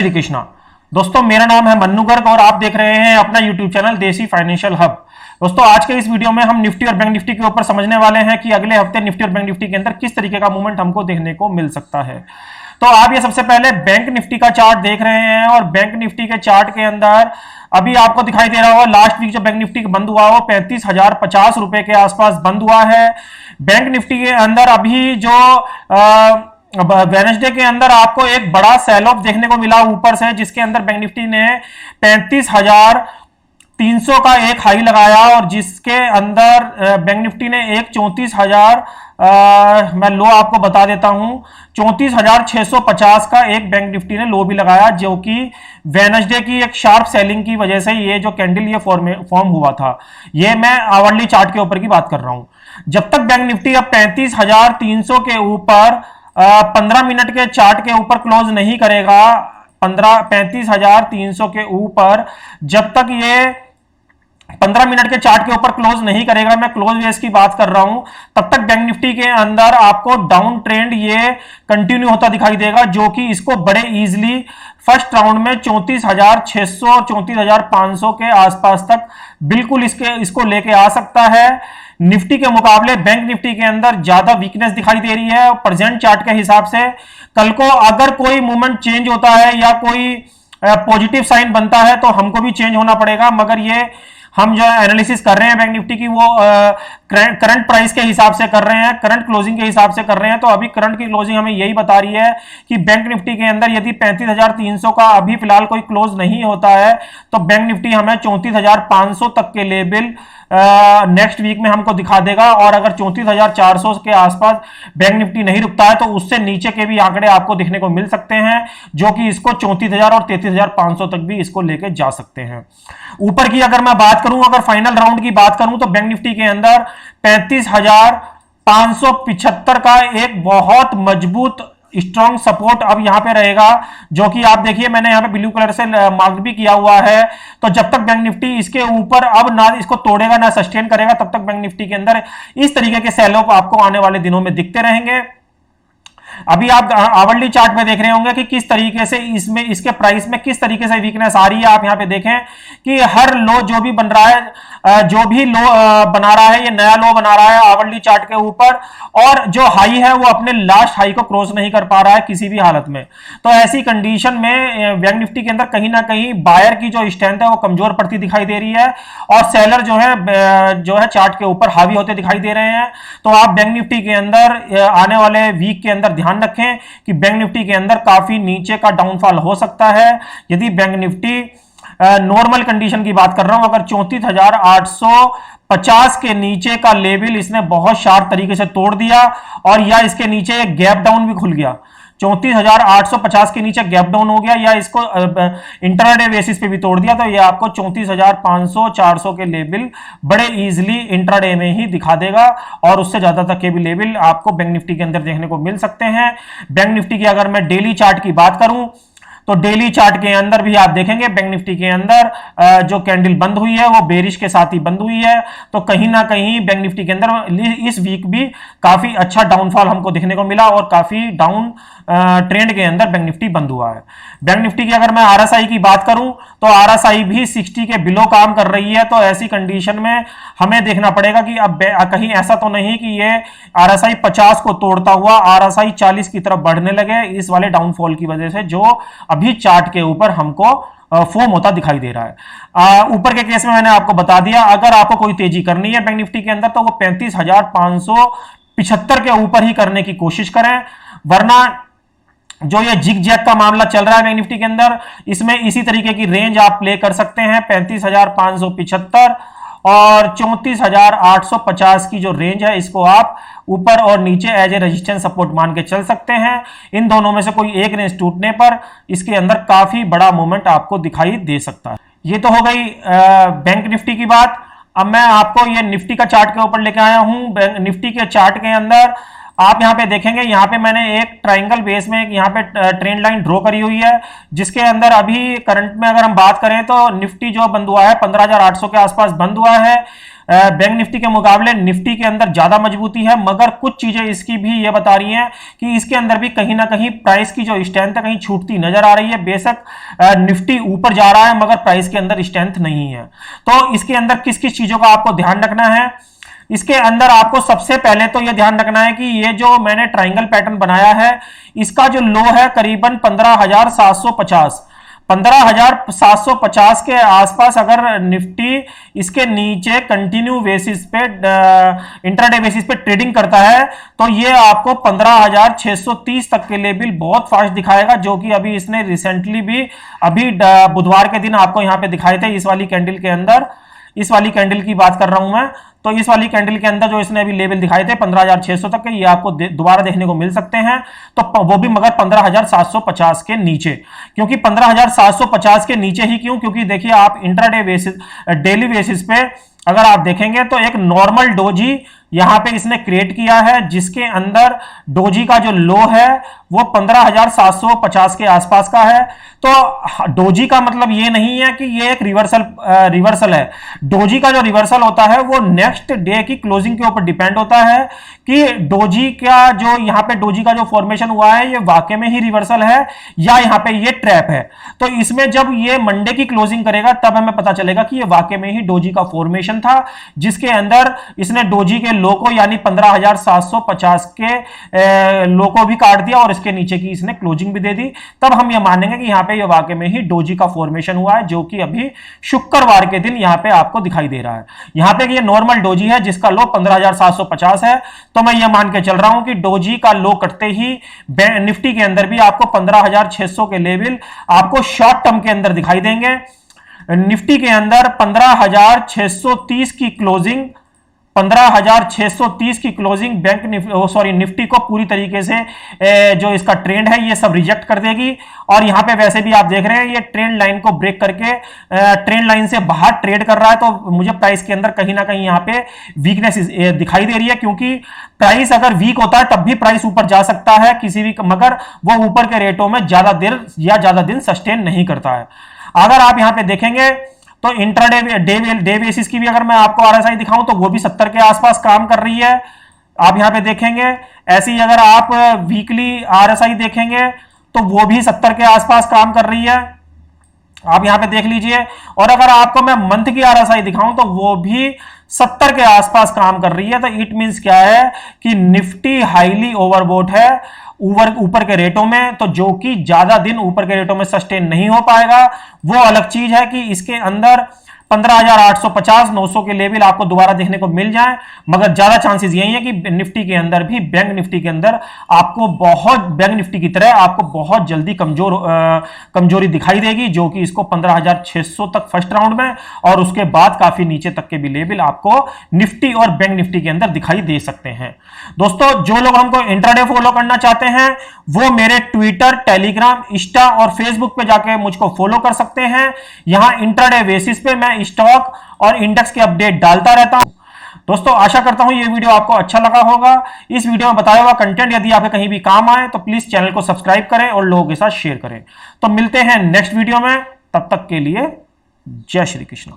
श्री कृष्णा। दोस्तों, मेरा नाम है मन्नू गर्ग और आप देख रहे हैं अपना यूट्यूब चैनल देसी फाइनेंशियल हब। दोस्तों, आज के इस वीडियो में हम निफ्टी और बैंक निफ्टी के ऊपर समझने वाले हैं कि अगले हफ्ते निफ्टी और बैंक निफ्टी के अंदर किस तरीके का मूवमेंट हमको देखने को मिल सकता है। तो आप ये सबसे पहले बैंक निफ्टी का चार्ट देख रहे हैं और बैंक निफ्टी के चार्ट के अंदर अभी आपको दिखाई दे रहा होगा लास्ट वीक जो बैंक निफ्टी बंद हुआ वो 35,050 रुपए के आसपास बंद हुआ है। बैंक निफ्टी के अंदर अभी जो वेडनेसडे के अंदर आपको एक बड़ा सेल ऑफ देखने को मिला ऊपर से, जिसके अंदर बैंक निफ्टी ने 35,300 का एक हाई लगाया और जिसके अंदर बैंक निफ्टी ने एक 34,000 मैं लो आपको बता देता हूं 34,650 का एक बैंक निफ्टी ने लो भी लगाया, जो कि वेडनेसडे की एक शार्प सेलिंग की वजह से ये जो कैंडल ये फॉर्म हुआ था। ये मैं आवरली चार्ट के ऊपर की बात कर रहा हूं। जब तक बैंक निफ्टी अब 35,300 के ऊपर 15 मिनट के चार्ट के ऊपर क्लोज नहीं करेगा, 35,300 के ऊपर जब तक ये 15 मिनट के चार्ट के ऊपर क्लोज नहीं करेगा, मैं क्लोज बेस की बात कर रहा हूं, तब तक बैंक निफ्टी के अंदर आपको डाउन ट्रेंड ये कंटिन्यू होता दिखाई देगा, जो कि इसको बड़े इजीली फर्स्ट राउंड में 34,600 और 34,500 के आसपास तक बिल्कुल इसको लेके आ सकता है। निफ्टी के मुकाबले बैंक निफ्टी के अंदर ज्यादा वीकनेस दिखाई दे रही है प्रेजेंट चार्ट के हिसाब से। कल को अगर कोई मूवमेंट चेंज होता है या कोई पॉजिटिव साइन बनता है तो हमको भी चेंज होना पड़ेगा, मगर ये हम जो एनालिसिस कर रहे हैं बैंक निफ्टी की वो करंट प्राइस के हिसाब से कर रहे हैं, करंट क्लोजिंग के हिसाब से कर रहे हैं। तो अभी करंट की क्लोजिंग हमें यही बता रही है कि बैंक निफ्टी के अंदर यदि 35,300 का अभी फिलहाल कोई क्लोज नहीं होता है तो बैंक निफ्टी हमें 34,500 तक के लेवल नेक्स्ट वीक में हमको दिखा देगा। और अगर 34,400 के आसपास बैंक निफ्टी नहीं रुकता है तो उससे नीचे के भी आंकड़े आपको देखने को मिल सकते हैं, जो कि इसको 34,000 और 33,500 तक भी इसको लेके जा सकते हैं। ऊपर की अगर मैं बात करूं, अगर फाइनल राउंड की बात करूं तो बैंक निफ्टी के अंदर 35,575 का एक बहुत मजबूत स्ट्रॉन्ग सपोर्ट अब यहां पे रहेगा, जो कि आप देखिए मैंने यहां पे ब्लू कलर से मार्क भी किया हुआ है। तो जब तक बैंक निफ्टी इसके ऊपर अब ना इसको तोड़ेगा ना सस्टेन करेगा, तब तक बैंक निफ्टी के अंदर इस तरीके के सेल ऑफ आपको आने वाले दिनों में दिखते रहेंगे। अभी आप आवरली चार्ट में देख रहे होंगे कि किस तरीके से इसमें इसके प्राइस में किस तरीके से वीकनेस आ रही है। आप यहां पे देखें कि हर लो जो भी बन रहा है, जो भी लो बना रहा है, ये नया लो बना रहा है आवरली चार्ट के ऊपर, और जो हाई है वो अपने लास्ट हाई को क्रॉस नहीं कर पा रहा है किसी भी हालत में। तो ऐसी कंडीशन में बैंक निफ्टी के अंदर कहीं ना कहीं बायर की जो स्ट्रेंथ है वो कमजोर पड़ती दिखाई दे रही है और सेलर जो है चार्ट के ऊपर हावी होते दिखाई दे रहे हैं। तो आप बैंक निफ्टी के अंदर आने वाले वीक के अंदर ध्यान रखें कि बैंक निफ्टी के अंदर काफी नीचे का डाउनफॉल हो सकता है। यदि बैंक निफ्टी नॉर्मल कंडीशन की बात कर रहा हूं, अगर 34,850 के नीचे का लेवल इसने बहुत शार्प तरीके से तोड़ दिया और या इसके नीचे एक गैप डाउन भी खुल गया, 34,850 के नीचे गैप डाउन हो गया या इसको इंट्राडे बेसिस पे भी तोड़ दिया, तो ये आपको 34,500 400 के लेवल बड़े इजीली इंट्राडे में ही दिखा देगा और उससे ज्यादा तक के भी लेवल आपको बैंक निफ्टी के अंदर देखने को मिल सकते हैं। बैंक निफ्टी की अगर मैं डेली चार्ट की बात करूं तो डेली चार्ट के अंदर भी आप देखेंगे बैंक निफ्टी के अंदर जो कैंडल बंद हुई है वो बेरिश के साथ ही बंद हुई है। तो कहीं ना कहीं बैंक निफ्टी के अंदर इस वीक भी काफी अच्छा डाउनफॉल हमको देखने को मिला और काफी डाउन ट्रेंड के अंदर बैंक निफ्टी बंद हुआ है। बैंक निफ्टी की अगर मैं आरएसआई की बात करूं तो आरएसआई भी 60 के बिलो काम कर रही है। तो ऐसी कंडीशन में हमें देखना पड़ेगा कि अब कहीं ऐसा तो नहीं कि ये आरएसआई 50 को तोड़ता हुआ आरएसआई 40 की तरफ बढ़ने लगे इस वाले डाउनफॉल की वजह से, जो अभी चार्ट के ऊपर हमको फॉर्म होता दिखाई दे रहा है। ऊपर के केस में मैंने आपको बता दिया, अगर आपको कोई तेजी करनी है बैंक निफ्टी के अंदर तो वो 35,575 के ऊपर ही करने की कोशिश करें, वरना जो ये जिग जैग का मामला चल रहा है बैंक निफ्टी के अंदर, इसमें इसी तरीके की रेंज आप प्ले कर सकते हैं 35,575 और 34,850 की जो रेंज है इसको आप ऊपर और नीचे एज ए रेजिस्टेंस सपोर्ट मान के चल सकते हैं। इन दोनों में से कोई एक रेंज टूटने पर इसके अंदर काफी बड़ा मूवमेंट आपको दिखाई दे सकता है। ये तो हो गई बैंक निफ्टी की बात। अब मैं आपको ये निफ्टी का चार्ट के ऊपर लेके आया हूं। निफ्टी के चार्ट के अंदर आप यहां पे देखेंगे, यहां पे मैंने एक ट्राइंगल बेस में यहां पे ट्रेंड लाइन ड्रॉ करी हुई है, जिसके अंदर अभी करंट में अगर हम बात करें तो निफ्टी जो बंद हुआ है 15,800 के आसपास बंद हुआ है। बैंक निफ्टी के मुकाबले निफ्टी के अंदर ज्यादा मजबूती है, मगर कुछ चीजें इसकी भी ये बता रही हैं कि इसके अंदर भी कहीं ना कहीं प्राइस की जो स्ट्रेंथ है कहीं छूटती नजर आ रही है। बेशक निफ्टी ऊपर जा रहा है, मगर प्राइस के अंदर स्ट्रेंथ नहीं है। तो इसके अंदर किस किस चीजों का आपको ध्यान रखना है? इसके अंदर आपको सबसे पहले तो यह ध्यान रखना है कि ये जो मैंने ट्राइंगल पैटर्न बनाया है, इसका जो लो है करीबन 15,750, 15,750 के आसपास अगर निफ्टी इसके नीचे कंटिन्यू बेसिस पे, इंट्राडे बेसिस पे ट्रेडिंग करता है, तो ये आपको 15,630 तक के लेवल बहुत फास्ट दिखाएगा, जो कि अभी इसने रिसेंटली भी अभी बुधवार के दिन आपको यहां पे दिखाए थे। इस वाली कैंडल के अंदर, इस वाली कैंडल की बात कर रहा हूं मैं, तो इस वाली कैंडल के अंदर जो इसने अभी लेवल दिखाए थे 15,600 तक के, ये आपको दोबारा देखने को मिल सकते हैं। तो वो भी मगर 15,750 के नीचे। क्योंकि 15,750 के नीचे ही क्यों? क्योंकि देखिए आप इंट्राडे बेसिस, डेली बेसिस पे अगर आप देखेंगे तो एक नॉर्मल डोजी यहां पे इसने क्रिएट किया है, जिसके अंदर डोजी का जो लो है वो 15,750 के आसपास का है। तो डोजी का मतलब ये नहीं है कि ये एक रिवर्सल है। डोजी का जो रिवर्सल होता है वो नेक्स्ट डे की क्लोजिंग के ऊपर डिपेंड होता है कि डोजी का जो यहां पे डोजी का जो फॉर्मेशन हुआ है ये वाकई में ही रिवर्सल है या यहां पे ये ट्रैप है। तो इसमें जब ये मंडे की क्लोजिंग करेगा तब हमें पता चलेगा कि ये वाकई में ही डोजी का फॉर्मेशन था, जिसके अंदर इसने डोजी के लो को यानी 15,750 के लो को भी काट दिया और इसके नीचे की इसने क्लोजिंग भी दे दी। तब हम ये मानेंगे कि यहां पे ये वाकई में ही डोजी का फॉर्मेशन हुआ है, जो कि अभी शुक्रवार के दिन यहां पे आपको दिखाई दे रहा है। यहां पे ये नॉर्मल डोजी है जिसका लो 15,750 है। तो मैं ये मान के चल रहा हूं कि डोजी का लो कटते ही निफ्टी के अंदर भी आपको 15,600 के लेवल आपको शॉर्ट टर्म के अंदर दिखाई देंगे। निफ्टी के अंदर 15,630 की क्लोजिंग, 15,630 की क्लोजिंग बैंक निफ्टी को पूरी तरीके से जो इसका ट्रेंड है ये सब रिजेक्ट कर देगी। और यहां पे वैसे भी आप देख रहे हैं ये ट्रेंड लाइन को ब्रेक करके ट्रेंड लाइन से बाहर ट्रेड कर रहा है। तो मुझे प्राइस के अंदर कहीं ना कहीं यहां पे वीकनेस दिखाई दे रही है, क्योंकि प्राइस अगर वीक होता है तब भी प्राइस ऊपर जा सकता है किसी भी, मगर वो ऊपर के रेटों में ज्यादा देर या ज्यादा दिन सस्टेन नहीं करता है। अगर आप यहां पे देखेंगे तो इंट्राडे डे बेसिस की भी अगर मैं आपको आरएसआई दिखाऊं तो वो भी 70 के आसपास काम कर रही है। आप यहां पे देखेंगे ऐसे ही अगर आप वीकली आरएसआई देखेंगे तो वो भी 70 के आसपास काम कर रही है, आप यहां पे देख लीजिए। और अगर आपको मैं मंथ की आरएसआई दिखाऊं तो वो भी 70 के आसपास काम कर रही है। तो इट मींस क्या है कि निफ्टी हाईली ओवरबोट है ऊपर के रेटों में, तो जो कि ज्यादा दिन ऊपर के रेटों में सस्टेन नहीं हो पाएगा। वो अलग चीज है कि इसके अंदर 15,850 900 के लेवल आपको दोबारा देखने को मिल जाए, मगर ज्यादा चांसेस यही है कि निफ्टी के अंदर भी, बैंक निफ्टी के अंदर आपको बहुत, बैंक निफ्टी की तरह आपको बहुत जल्दी कमजोरी दिखाई देगी, जो कि इसको 15,600 तक फर्स्ट राउंड में और उसके बाद काफी नीचे तक के भी लेवल आपको निफ्टी और बैंक निफ्टी के अंदर दिखाई दे सकते हैं। दोस्तों, जो लोग हमको इंट्राडे फॉलो करना चाहते हैं वो मेरे ट्विटर, टेलीग्राम, इंस्टा और फेसबुक पे जाके मुझको फॉलो कर सकते हैं। यहां इंट्राडे बेसिस पे मैं स्टॉक और इंडेक्स के अपडेट डालता रहता हूं। दोस्तों, आशा करता हूं ये वीडियो आपको अच्छा लगा होगा। इस वीडियो में बताया हुआ कंटेंट यदि आपके कहीं भी काम आए तो प्लीज चैनल को सब्सक्राइब करें और लोगों के साथ शेयर करें। तो मिलते हैं नेक्स्ट वीडियो में, तब तक के लिए जय श्री कृष्ण।